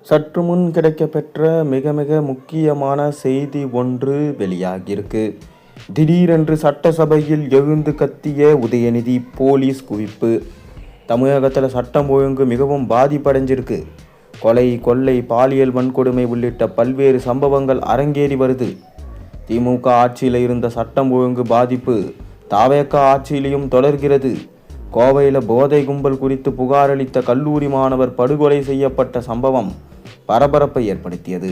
சற்று முன் கிடைக்கப்பெற்ற மிக மிக முக்கியமான செய்தி ஒன்று வெளியாகியிருக்கு. திடீரென்று சட்டசபையில் எழுந்து கத்திய உதயநிதி போலீஸ் குவிப்பு. தமிழகத்தில் சட்டம் ஒழுங்கு மிகவும் பாதிப்படைஞ்சிருக்கு. கொலை, கொள்ளை, பாலியல் வன்கொடுமை உள்ளிட்ட பல்வேறு சம்பவங்கள் அரங்கேறி வருது. திமுக ஆட்சியில் இருந்த சட்டம் ஒழுங்கு பாதிப்பு தாவேக ஆட்சியிலையும் தொடர்கிறது. கோவையில் போதை கும்பல் குறித்து புகார் அளித்த கல்லூரி மாணவர் படுகொலை செய்யப்பட்ட சம்பவம் பரபரப்பை ஏற்படுத்தியது.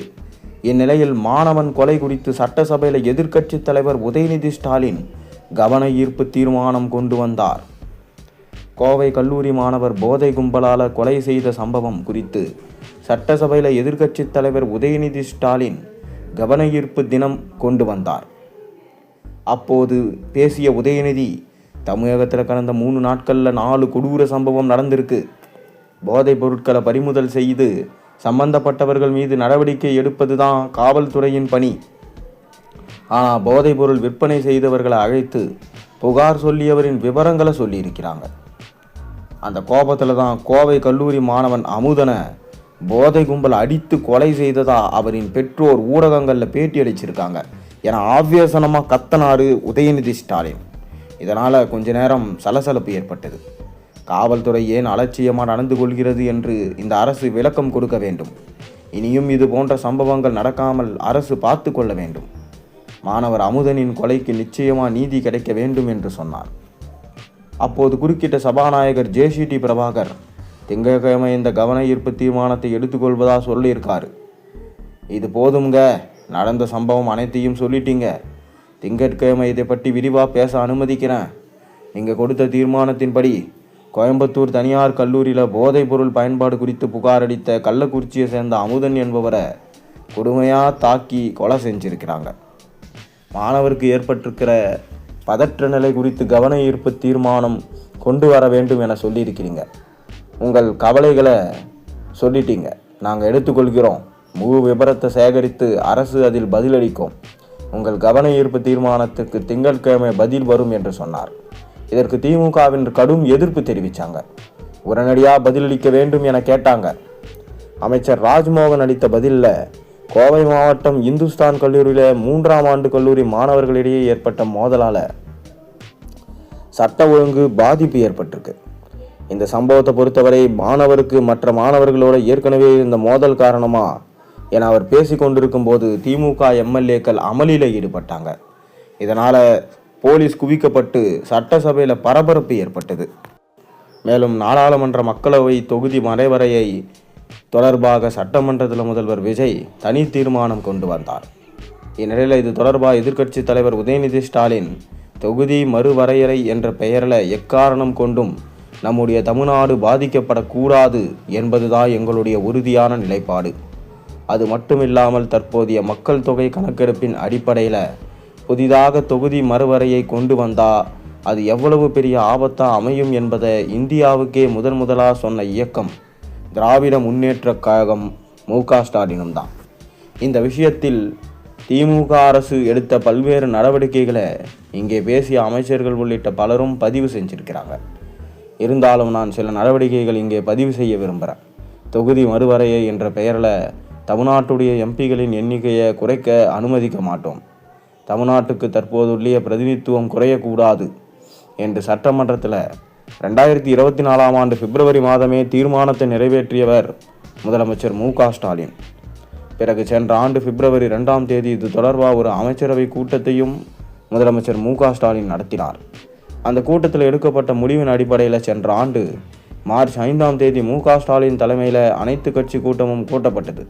இந்நிலையில் மாணவன் கொலை குறித்து சட்டசபையில் எதிர்க்கட்சித் தலைவர் உதயநிதி ஸ்டாலின் கவன ஈர்ப்பு தீர்மானம் கொண்டு வந்தார். கோவை கல்லூரி மாணவர் போதை கும்பலால் கொலை செய்த சம்பவம் குறித்து சட்டசபையில் எதிர்க்கட்சித் தலைவர் உதயநிதி ஸ்டாலின் கவன ஈர்ப்பு தினம் கொண்டு வந்தார். அப்போது பேசிய உதயநிதி, தமிழகத்தில் கடந்த 3 நாட்களில் 4 கொடூர சம்பவம் நடந்திருக்கு. போதைப் பொருட்களை பறிமுதல் செய்து சம்பந்தப்பட்டவர்கள் மீது நடவடிக்கை எடுப்பது தான் காவல்துறையின் பணி. ஆனால் போதைப் பொருள் விற்பனை செய்தவர்களை அழைத்து புகார் சொல்லியவரின் விவரங்களை சொல்லியிருக்கிறாங்க. அந்த கோபத்தில் தான் கோவை கல்லூரி மாணவன் அமுதனை போதை கும்பல் அடித்து கொலை செய்ததா அவரின் பெற்றோர் ஊடகங்களில் பேட்டி அளிச்சிருக்காங்க என ஆவேசனமாக கத்தனாரு உதயநிதி ஸ்டாலின். இதனால் கொஞ்ச நேரம் சலசலப்பு ஏற்பட்டது. காவல்துறை ஏன் அலட்சியமாக நடந்து கொள்கிறது என்று இந்த அரசு விளக்கம் கொடுக்க வேண்டும். இனியும் இது போன்ற சம்பவங்கள் நடக்காமல் அரசு பார்த்து கொள்ள வேண்டும். மாணவர் அமுதனின் கொலைக்கு நிச்சயமாக நீதி கிடைக்க வேண்டும் என்று சொன்னார். அப்போது குறுக்கிட்ட சபாநாயகர் ஜேசிடி பிரபாகர், திங்கட்கிழமை இந்த கவன ஈர்ப்பு தீர்மானத்தை எடுத்துக்கொள்வதா சொல்லியிருக்காரு. இது போதுங்க, நடந்த சம்பவம் அனைத்தையும் சொல்லிட்டீங்க. திங்கட்கிழமை இதை பற்றி விரிவாக பேச அனுமதிக்கிறேன். நீங்கள் கொடுத்த தீர்மானத்தின்படி கோயம்புத்தூர் தனியார் கல்லூரியில் போதைப் பொருள் பயன்பாடு குறித்து புகார் அளித்த கள்ளக்குறிச்சியை சேர்ந்த அமுதன் என்பவரை கொடுமையாக தாக்கி கொலை செஞ்சிருக்கிறாங்க. மாணவருக்கு ஏற்பட்டிருக்கிற பதற்ற நிலை குறித்து கவன ஈர்ப்பு தீர்மானம் கொண்டு வர வேண்டும் என சொல்லியிருக்கிறீங்க. உங்கள் கவலைகளை சொல்லிட்டீங்க, நாங்கள் எடுத்துக்கொள்கிறோம். முழு விபரத்தை சேகரித்து அரசு அதில் பதிலளிக்கும். உங்கள் கவன ஈர்ப்பு தீர்மானத்துக்கு திங்கட்கிழமை பதில் வரும் என்று சொன்னார். இதற்கு திமுகவின் கடும் எதிர்ப்பு தெரிவித்தாங்க. உடனடியாக பதிலளிக்க வேண்டும் என கேட்டாங்க. அமைச்சர் ராஜ்மோகன் அளித்த பதிலில், கோவை மாவட்டம் இந்துஸ்தான் கல்லூரியில் 3ஆம் ஆண்டு கல்லூரி மாணவர்களிடையே ஏற்பட்ட மோதலால் சட்ட ஒழுங்கு பாதிப்பு ஏற்பட்டிருக்கு. இந்த சம்பவத்தை பொறுத்தவரை மாணவருக்கு மற்ற மாணவர்களோட ஏற்கனவே இருந்த மோதல் காரணமா என அவர் பேசி கொண்டிருக்கும் போது திமுக எம்எல்ஏக்கள் அமளியில் ஈடுபட்டாங்க. இதனால் போலீஸ் குவிக்கப்பட்டு சட்டசபையில் பரபரப்பு ஏற்பட்டது. மேலும் நாடாளுமன்ற மக்களவை தொகுதி மறைவரையை தொடர்பாக சட்டமன்றத்தில் முதல்வர் விஜய் தனி தீர்மானம் கொண்டு வந்தார். இந்நிலையில் இது தொடர்பாக எதிர்க்கட்சி தலைவர் உதயநிதி ஸ்டாலின், தொகுதி மறுவரையறை என்ற பெயரில் எக்காரணம் கொண்டும் நம்முடைய தமிழ்நாடு பாதிக்கப்படக்கூடாது என்பதுதான் எங்களுடைய உறுதியான நிலைப்பாடு. அது மட்டுமில்லாமல் தற்போதைய மக்கள் தொகை கணக்கெடுப்பின் அடிப்படையில் புதிதாக தொகுதி மறுவரையை கொண்டு வந்தால் அது எவ்வளவு பெரிய ஆபத்தாக அமையும் என்பதை இந்தியாவுக்கே முதலாக சொன்ன இயக்கம் திராவிட முன்னேற்றக் கழகம் மு.க. ஸ்டாலினும் தான். இந்த விஷயத்தில் திமுக அரசு எடுத்த பல்வேறு நடவடிக்கைகளை இங்கே பேசிய அமைச்சர்கள் உள்ளிட்ட பலரும் பதிவு செஞ்சிருக்கிறாங்க. இருந்தாலும் நான் சில நடவடிக்கைகள் இங்கே பதிவு செய்ய விரும்புகிறேன். தொகுதி மறுவரையை என்ற பெயரில் தமிழ்நாட்டுடைய எம்பிகளின் எண்ணிக்கையை குறைக்க அனுமதிக்க மாட்டோம். தமிழ்நாட்டுக்கு தற்போதுள்ள பிரதிநிதித்துவம் குறையக்கூடாது என்று சட்டமன்றத்தில் 2024ஆம் ஆண்டு பிப்ரவரி மாதமே தீர்மானத்தை நிறைவேற்றியவர் முதலமைச்சர் மு.க. ஸ்டாலின். பிறகு சென்ற ஆண்டு பிப்ரவரி 2ஆம் தேதி இது தொடர்பாக ஒரு அமைச்சரவை கூட்டத்தையும் முதலமைச்சர் மு.க. ஸ்டாலின் நடத்தினார். அந்த கூட்டத்தில் எடுக்கப்பட்ட முடிவின் அடிப்படையில் சென்ற ஆண்டு மார்ச் 5ஆம் தேதி மு.க. ஸ்டாலின் தலைமையில் அனைத்து கட்சி கூட்டமும் கூட்டப்பட்டது.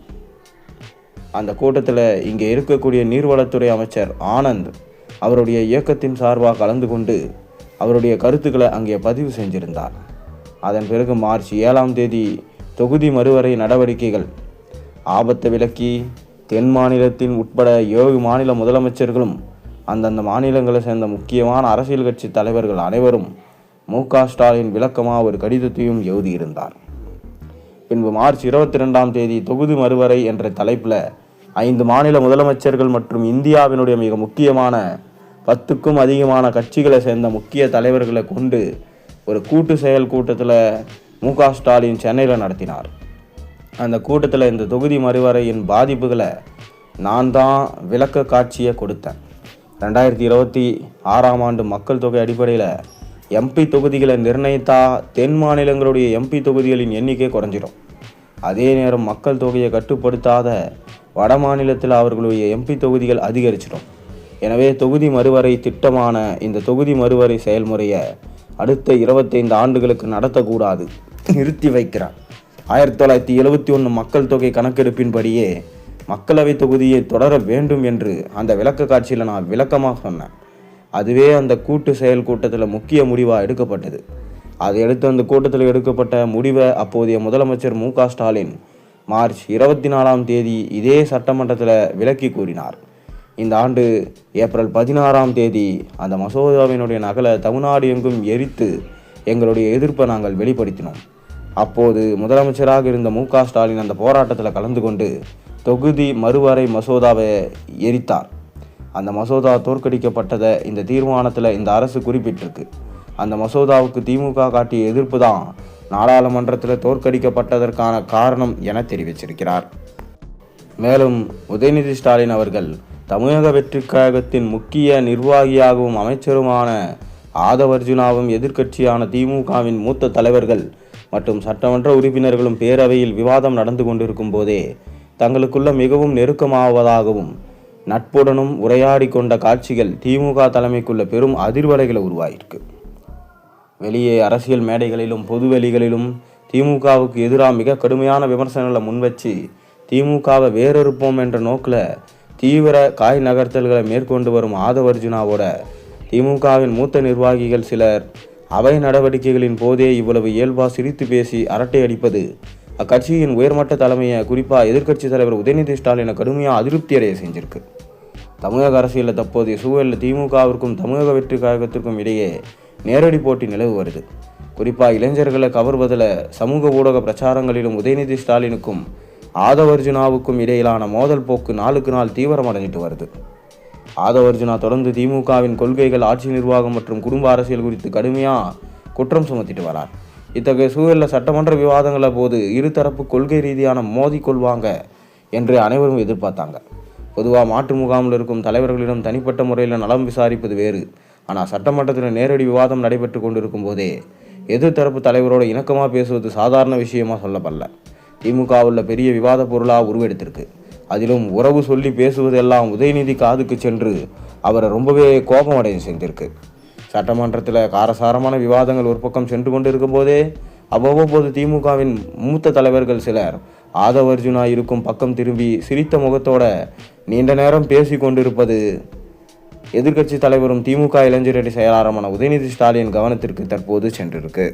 அந்த கூட்டத்தில் இங்கே இருக்கக்கூடிய நீர்வளத்துறை அமைச்சர் ஆனந்த் அவருடைய இயக்கத்தின் சார்பாக கலந்து கொண்டு அவருடைய கருத்துக்களை அங்கே பதிவு செஞ்சிருந்தார். அதன் பிறகு மார்ச் 7ஆம் தேதி தொகுதி மறுவரை நடவடிக்கைகள் ஆபத்தை விலக்கி தென் மாநிலத்தின் உட்பட 7 மாநில முதலமைச்சர்களும் அந்தந்த மாநிலங்களை சேர்ந்த முக்கியமான அரசியல் கட்சி தலைவர்கள் அனைவரும் மு.க. ஸ்டாலின் விளக்கமாக ஒரு கடிதத்தையும் எழுதியிருந்தார். பின்பு மார்ச் 22ஆம் தேதி தொகுதி மறுவரை என்ற தலைப்பில் 5 மாநில முதலமைச்சர்கள் மற்றும் இந்தியாவினுடைய மிக முக்கியமான 10க்கும் அதிகமான கட்சிகளை சேர்ந்த முக்கிய தலைவர்களை கொண்டு ஒரு கூட்டு செயல் கூட்டத்தில் மு.க. ஸ்டாலின் சென்னையில் நடத்தினார். அந்த கூட்டத்தில் இந்த தொகுதி மறுவரையின் பாதிப்புகளை நான் தான் விளக்க காட்சியை கொடுத்தேன். 2026 ஆண்டு மக்கள் தொகை அடிப்படையில் எம்பி தொகுதிகளை நிர்ணயித்தா தென் மாநிலங்களுடைய எம்பி தொகுதிகளின் எண்ணிக்கை குறைஞ்சிடும். அதே நேரம் மக்கள் தொகையை கட்டுப்படுத்தாத வட மாநிலத்தில் அவர்களுடைய எம்பி தொகுதிகள் அதிகரிச்சிடும். எனவே தொகுதி மறுவரை திட்டமான இந்த தொகுதி மறுவரை செயல்முறையை அடுத்த 25 ஆண்டுகளுக்கு நடத்தக்கூடாது, நிறுத்தி வைக்கிறார். 1971 மக்கள் தொகை கணக்கெடுப்பின்படியே மக்களவை தொகுதியை தொடர வேண்டும் என்று அந்த விளக்க காட்சியில் நான் விளக்கமாக சொன்னேன். அதுவே அந்த கூட்டு செயல் கூட்டத்தில் முக்கிய முடிவாக எடுக்கப்பட்டது. அதையடுத்து அந்த கூட்டத்தில் எடுக்கப்பட்ட முடிவை அப்போதைய முதலமைச்சர் மு.க. ஸ்டாலின் மார்ச் 24ஆம் தேதி இதே சட்டமன்றத்தில் விளக்கி கூறினார். இந்த ஆண்டு ஏப்ரல் 16ஆம் தேதி அந்த மசோதாவினுடைய நகலை தமிழ்நாடு எங்கும் எரித்து எங்களுடைய எதிர்ப்பை நாங்கள் வெளிப்படுத்தினோம். அப்போது முதலமைச்சராக இருந்த மு.க. ஸ்டாலின் அந்த போராட்டத்தில் கலந்து கொண்டு தொகுதி மறுவரை மசோதாவை எரித்தார். அந்த மசோதா தோற்கடிக்கப்பட்டதை இந்த தீர்மானத்தில் இந்த அரசு குறிப்பிட்டிருக்கு. அந்த மசோதாவுக்கு திமுக காட்டிய எதிர்ப்பு தான் நாடாளுமன்றத்தில் தோற்கடிக்கப்பட்டதற்கான காரணம் என தெரிவிச்சிருக்கிறார். மேலும் உதயநிதி ஸ்டாலின் அவர்கள் தமிழக வெற்றிக் கழகத்தின் முக்கிய நிர்வாகியாகவும் அமைச்சருமான ஆதவர்ஜுனாவும் எதிர்க்கட்சியான திமுகவின் மூத்த தலைவர்கள் மற்றும் சட்டமன்ற உறுப்பினர்களும் பேரவையில் விவாதம் நடந்து கொண்டிருக்கும் போதே தங்களுக்குள்ள மிகவும் நெருக்கமாவதாகவும் நட்புடனும் உரையாடி கொண்ட காட்சிகள் திமுக தலைமைக்குள்ள பெரும் அதிர்வலைகளை உருவாயிருக்கு. வெளியே அரசியல் மேடைகளிலும் பொதுவெளிகளிலும் திமுகவுக்கு எதிராக மிக கடுமையான விமர்சனங்களை முன்வச்சு திமுகவை வேறறுப்போம் என்ற நோக்கில் தீவிர காய் நகர்த்தல்களை மேற்கொண்டு வரும் ஆதவர்ஜுனாவோட திமுகவின் மூத்த நிர்வாகிகள் சிலர் அவை நடவடிக்கைகளின் போதே இவ்வளவு இயல்பாக சிரித்து பேசி அரட்டை அடிப்பது அக்கட்சியின் உயர்மட்ட தலைமையை குறிப்பாக எதிர்க்கட்சி தலைவர் உதயநிதி ஸ்டாலினை கடுமையாக அதிருப்தி அடைய செஞ்சிருக்கு. தமிழக அரசியலில் தற்போதைய சூழலில் திமுகவிற்கும் தமிழக வெற்றி கழகத்திற்கும் இடையே நேரடி போட்டி நிலவு வருது. குறிப்பாக இளைஞர்களை கவர்வதில் சமூக ஊடக பிரச்சாரங்களிலும் உதயநிதி ஸ்டாலினுக்கும் ஆதவர்ஜுனாவுக்கும் இடையிலான மோதல் போக்கு நாளுக்கு நாள் தீவிரமடைஞ்சிட்டு வருது. ஆதவர்ஜுனா தொடர்ந்து திமுகவின் கொள்கைகள், ஆட்சி நிர்வாகம் மற்றும் குடும்ப அரசியல் குறித்து கடுமையாக குற்றம் சுமத்திட்டு வரார். இத்தகைய சூழலில் சட்டமன்ற விவாதங்கள போது இருதரப்பு கொள்கை ரீதியான மோதி கொள்வாங்க என்று அனைவரும் எதிர்பார்த்தாங்க. பொதுவாக மாற்று முகாமில் இருக்கும் தலைவர்களிடம் தனிப்பட்ட முறையில் நலம் விசாரிப்பது வேறு. ஆனால் சட்டமன்றத்தில் நேரடி விவாதம் நடைபெற்று கொண்டிருக்கும் போதே எதிர்த்தரப்பு தலைவரோடு இணக்கமாக பேசுவது சாதாரண விஷயமாக சொல்லப்படல. திமுக உள்ள பெரிய விவாத பொருளாக உருவெடுத்திருக்கு. அதிலும் உறவு சொல்லி பேசுவதெல்லாம் உதயநிதி காதுக்கு சென்று அவரை ரொம்பவே கோபமடைய செஞ்சிருக்கு. சட்டமன்றத்தில் காரசாரமான விவாதங்கள் ஒரு பக்கம் சென்று கொண்டிருக்கும் போதே அவ்வப்போது திமுகவின் மூத்த தலைவர்கள் சிலர் ஆதவர்ஜுனா இருக்கும் பக்கம் திரும்பி சிரித்த முகத்தோட நீண்ட நேரம் பேசி கொண்டிருப்பது எதிர்க்கட்சி தலைவரும் திமுக இளைஞரணி செயலாளருமான உதயநிதி ஸ்டாலின் கவனத்திற்கு தற்போது சென்றிருக்கு.